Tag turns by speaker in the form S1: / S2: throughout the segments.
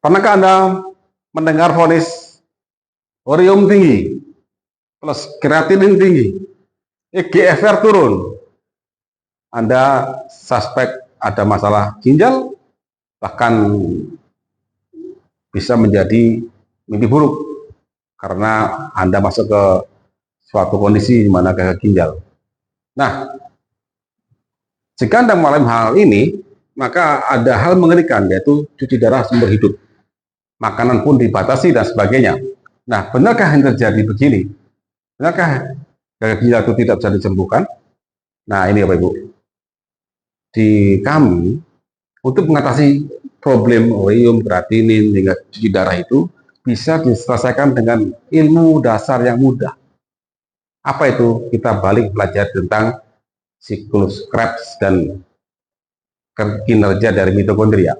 S1: Pernahkah Anda mendengar vonis urium tinggi plus kreatinin tinggi, EGFR turun? Anda suspek ada masalah ginjal, bahkan bisa menjadi mimpi buruk karena Anda masuk ke suatu kondisi di mana gagal ginjal. Nah, jika Anda mengalami hal ini, maka ada hal mengerikan, yaitu cuci darah sumber hidup. Makanan pun dibatasi dan sebagainya. Nah, benarkah yang terjadi begini? Benarkah gagal ginjal itu tidak bisa disembuhkan? Nah, ini Bapak Ibu. Di kami, untuk mengatasi problem urium, kreatinin, hingga cuci darah itu, bisa diselesaikan dengan ilmu dasar yang mudah. Apa itu? Kita balik belajar tentang siklus Krebs dan kinerja dari mitokondria.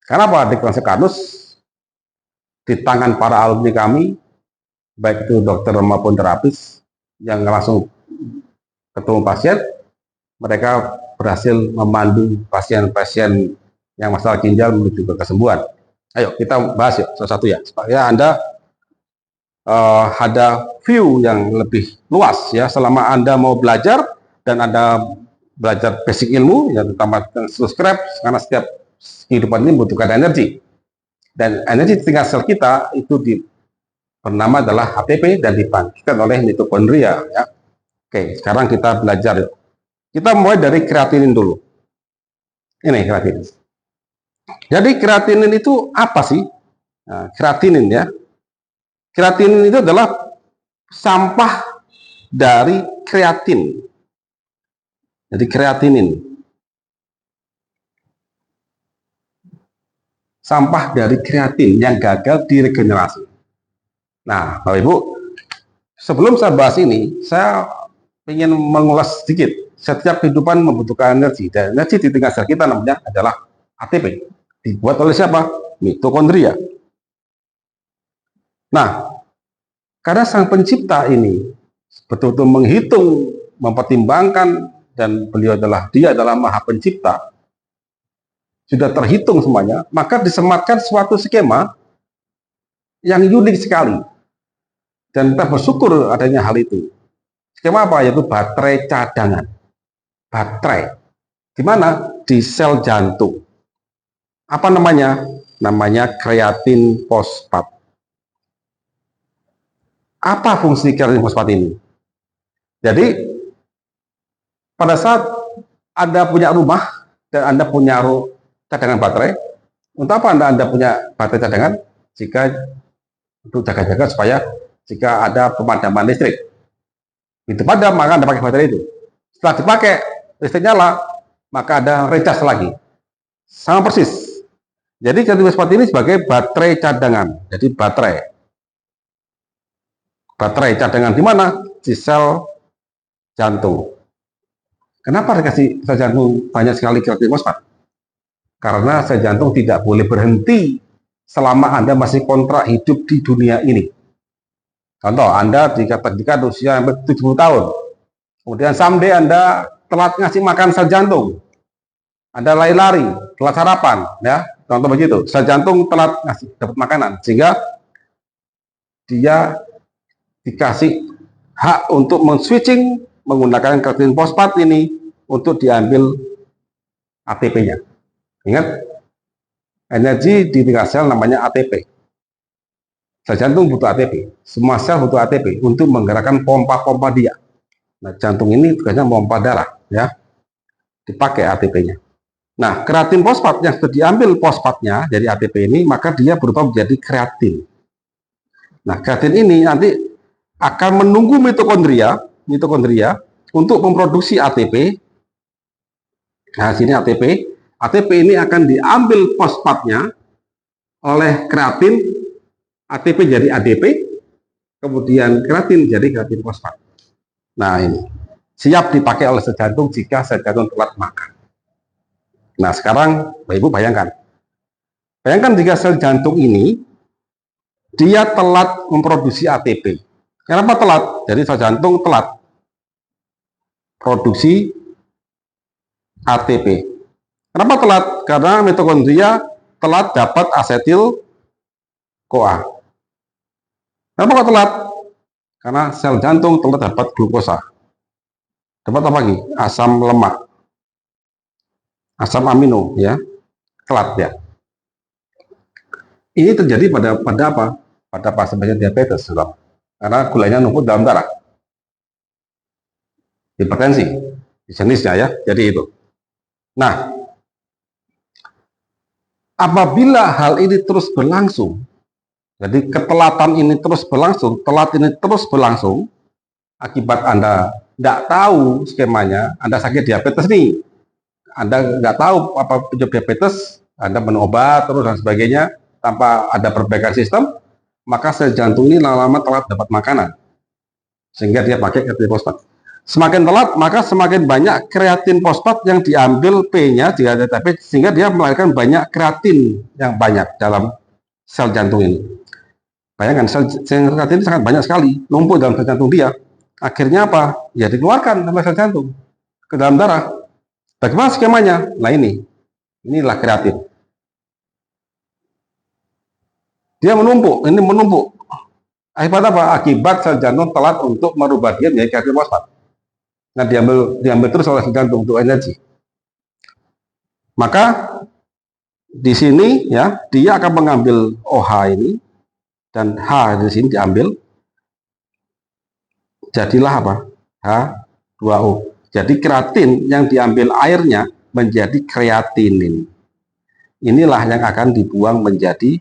S1: Kenapa? Di Kanus, di tangan para alumni kami, baik itu dokter maupun terapis, yang langsung ketemu pasien, mereka berhasil memandu pasien-pasien yang masalah ginjal menuju ke kesembuhan. Ayo kita bahas yuk satu-satu ya, supaya Anda ada view yang lebih luas ya selama Anda mau belajar dan Anda belajar basic ilmu ya, terutama subscribe, karena setiap kehidupan ini membutuhkan energi, dan energi tingkat sel kita itu bernama adalah ATP dan dibangkitkan oleh mitokondria ya. Oke, sekarang kita belajar yuk. Kita mulai dari kreatinin dulu. Ini kreatinin. Jadi kreatinin itu apa sih? Nah, kreatinin ya. Kreatinin itu adalah sampah dari kreatin. Jadi kreatinin. Sampah dari kreatin yang gagal diregenerasi. Nah, Bapak Ibu, sebelum saya bahas ini, saya ingin mengulas sedikit. Setiap kehidupan membutuhkan energi, dan energi di tingkat sel kita namanya adalah ATP. Dibuat oleh siapa? Mitokondria. Nah, karena sang pencipta ini betul-betul menghitung, mempertimbangkan, dan dia adalah maha pencipta, sudah terhitung semuanya, maka disematkan suatu skema yang unik sekali. Dan kita bersyukur adanya hal itu. Skema apa? Yaitu baterai cadangan. Baterai. Di mana? Di sel jantung. Apa namanya? Namanya kreatin fosfat. Apa fungsi kreatin fosfat ini? Jadi, pada saat Anda punya rumah dan Anda punya cadangan baterai, untuk apa Anda punya baterai cadangan? Jika untuk jaga-jaga supaya jika ada pemadaman listrik, itu padam, maka Anda pakai baterai itu. Setelah dipakai, listrik nyala, maka ada recas lagi. Sama persis. Jadi kreatin fosfat ini sebagai baterai cadangan. Jadi baterai cadangan di mana? Di sel jantung. Kenapa dikasih sel jantung banyak sekali kreatin fosfat? Karena sel jantung tidak boleh berhenti selama Anda masih kontrak hidup di dunia ini. Contoh, Anda dikatakan usia 70 tahun, kemudian someday Anda telat ngasih makan sel jantung, Anda lari-lari, telat sarapan, ya, contoh begitu, sel jantung telat ngasih dapat makanan, sehingga dia dikasih hak untuk men-switching menggunakan kreatin fosfat ini untuk diambil ATP-nya. Ingat, energi di tingkat sel namanya ATP. Sel jantung butuh ATP. Semua sel butuh ATP untuk menggerakkan pompa-pompa dia. Nah, jantung ini tugasnya pompa darah, ya. Dipakai ATP-nya. Nah, kreatin fosfat yang sudah diambil fosfatnya dari ATP ini, maka dia berubah menjadi kreatin. Nah, kreatin ini nanti akan menunggu mitokondria untuk memproduksi ATP. Nah, sini ATP. ATP ini akan diambil fosfatnya oleh kreatin, ATP jadi ADP, kemudian kreatin jadi kreatin fosfat. Nah, ini siap dipakai oleh sel jantung jika sel jantung telat makan. Nah, sekarang Bapak Ibu bayangkan jika sel jantung ini dia telat memproduksi ATP. Kenapa telat? Jadi sel jantung telat produksi ATP. Kenapa telat? Karena mitokondria telat dapat asetil CoA. Kenapa kok telat? Karena sel jantung telat dapat glukosa. Dapat apa lagi? Asam lemak, asam amino, ya, telat ya. Ini terjadi pada apa? Pada pasien diabetes, saudara. Karena gulanya numpuk dalam darah. Hipertensi, jenisnya ya. Jadi itu. Nah, apabila hal ini terus berlangsung, jadi ketelatan ini terus berlangsung, telat ini terus berlangsung, akibat Anda tidak tahu skemanya, Anda sakit diabetes nih, Anda nggak tahu apa penyebab diabetes, Anda minum obat terus dan sebagainya, tanpa ada perbaikan sistem, maka sel jantung ini lama-lama telat dapat makanan, sehingga dia pakai kreatin fosfat. Semakin telat, maka semakin banyak kreatin fosfat yang diambil P-nya jika ada diabetes, sehingga dia melahirkan banyak kreatin yang banyak dalam sel jantung ini. Bayangkan, sel kreatin ini sangat banyak sekali, numpuk dalam sel jantung dia. Akhirnya apa? Ya dikeluarkan oleh sel jantung ke dalam darah. Bagaimana skemanya? Nah inilah kreatin. Dia menumpuk, ini menumpuk. Akibat apa? Akibat sel jantung telat untuk merubah dia menjadi kreatin fosfat. Nah diambil terus oleh sel jantung untuk energi. Maka di sini ya dia akan mengambil OH ini dan H di sini diambil. Jadilah apa? H2O. Jadi kreatin yang diambil airnya menjadi kreatinin. Inilah yang akan dibuang menjadi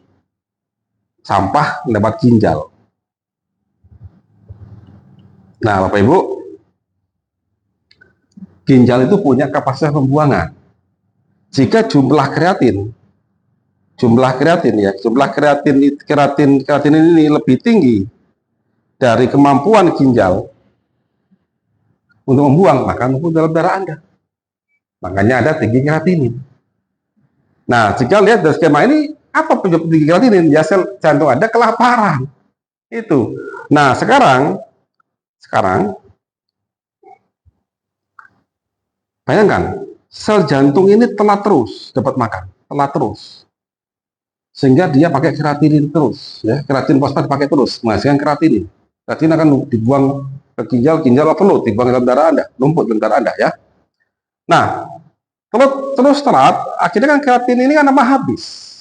S1: sampah lewat ginjal. Nah, Bapak Ibu, ginjal itu punya kapasitas pembuangan. Jika jumlah kreatin ini lebih tinggi dari kemampuan ginjal untuk membuang, maka numpuk dalam darah Anda. Makanya ada tinggi kreatinin. Nah, jika lihat dari skema ini, apa penyebab tinggi kreatinin? Ya sel jantung Anda kelaparan. Itu. Nah, sekarang bayangkan, sel jantung ini telat terus dapat makan, telat terus. Sehingga dia pakai kreatinin terus, ya, kreatin fosfat pakai terus, menghasilkan kreatinin. Kreatin akan dibuang ke ginjal overload, dibuang dalam darah Anda, numpuk dalam darah Anda, ya. Nah, terus telat, akhirnya kan kreatin ini kan lama habis.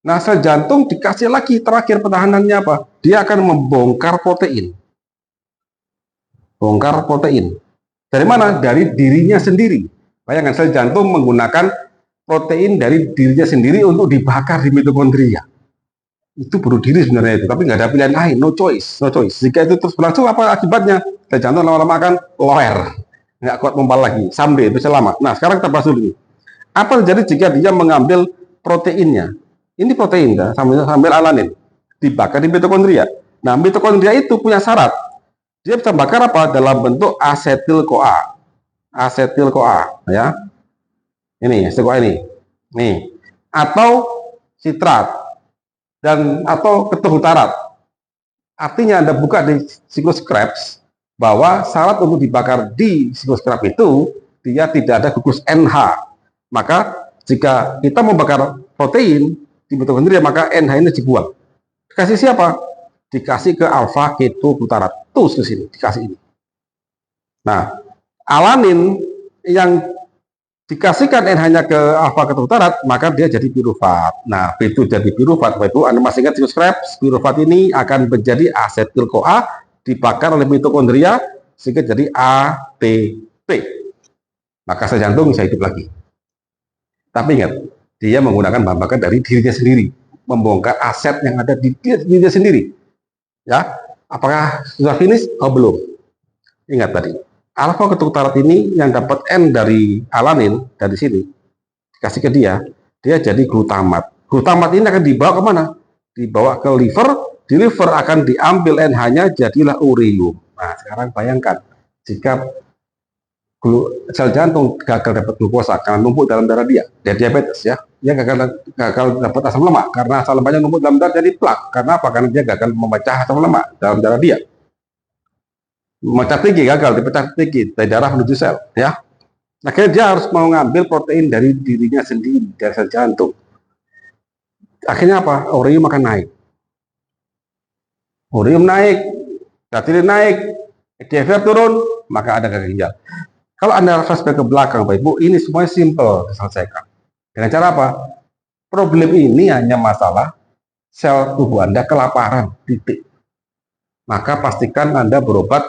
S1: Nah, sel jantung dikasih lagi terakhir pertahanannya apa? Dia akan membongkar protein. Bongkar protein. Dari mana? Dari dirinya sendiri. Bayangkan, sel jantung menggunakan protein dari dirinya sendiri untuk dibakar di mitokondria. Itu bunuh diri sebenarnya itu, tapi nggak ada pilihan lain, no choice. Jika itu terus berlangsung, apa akibatnya? Sel jantung lama-lama akan loer, nggak kuat membal lagi, sampai itu selama. Nah, sekarang kita bahas dulu. Apa terjadi jika dia mengambil proteinnya? Ini protein, ya, sambil alanin, dibakar di mitokondria. Nah, mitokondria itu punya syarat. Dia bisa bakar apa? Dalam bentuk asetil CoA. Asetil CoA, ya. Ini, asetil CoA ini. Nih. Atau sitrat atau keterutarat. Artinya Anda buka di siklus Krebs bahwa syarat untuk dibakar di siklus Krebs itu dia tidak ada gugus NH. Maka jika kita membakar protein di mitokondria, maka NH ini dibuang. Dikasih siapa? Dikasih ke alfa ketoglutarate. Terus ke sini dikasih ini. Nah, alanin yang dikasihkan NH-nya ke alfa ketoglutarate, maka dia jadi pirufat. Nah, itu jadi pirufat, Bapak Ibu. Anda masih ingat siklus Krebs? Pirufat ini akan menjadi asetil CoA, dibakar oleh mitokondria sehingga jadi ATP. Maka sel jantung bisa hidup lagi. Tapi ingat, dia menggunakan bahan bakar dari dirinya sendiri, membongkar aset yang ada di dirinya sendiri. Ya, apakah sudah finish? Oh, belum. Ingat tadi, alfa ketoglutarate ini yang dapat N dari alanin dari sini dikasih ke dia jadi glutamat. Glutamat ini akan dibawa kemana? Dibawa ke liver. Di liver akan diambil NH-nya, jadilah ureum. Nah, sekarang bayangkan jika sel jantung gagal dapat glukosa karena numpuk dalam darah dia diabetes, ya. Dia gagal dapat asam lemak karena asam lemaknya numpuk dalam darah jadi plak. Karena apa? Karena dia gagal memecah asam lemak dalam darah dia. Memecah tinggi, gagal dipecah tinggi dari darah menuju sel, ya. Akhirnya dia harus mau ngambil protein dari dirinya sendiri, dari sel jantung. Akhirnya apa? Urium akan naik. Urium naik, creatinine naik, EGFR turun, maka ada gagal ginjal. Kalau Anda flashback ke belakang, Bapak Ibu, ini semuanya simple diselesaikan. Dengan cara apa? Problem ini hanya masalah sel tubuh Anda kelaparan, titik. Maka pastikan Anda berobat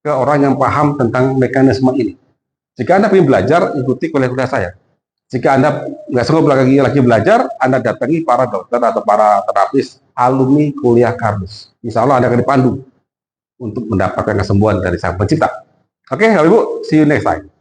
S1: ke orang yang paham tentang mekanisme ini. Jika Anda ingin belajar, ikuti kuliah-kuliah saya. Jika Anda nggak sanggup lagi belajar, Anda datangi para dokter atau para terapis alumni kuliah Kardus. Insya Allah Anda akan dipandu untuk mendapatkan kesembuhan dari Sang Pencipta. Oke, Bapak Ibu, see you next time.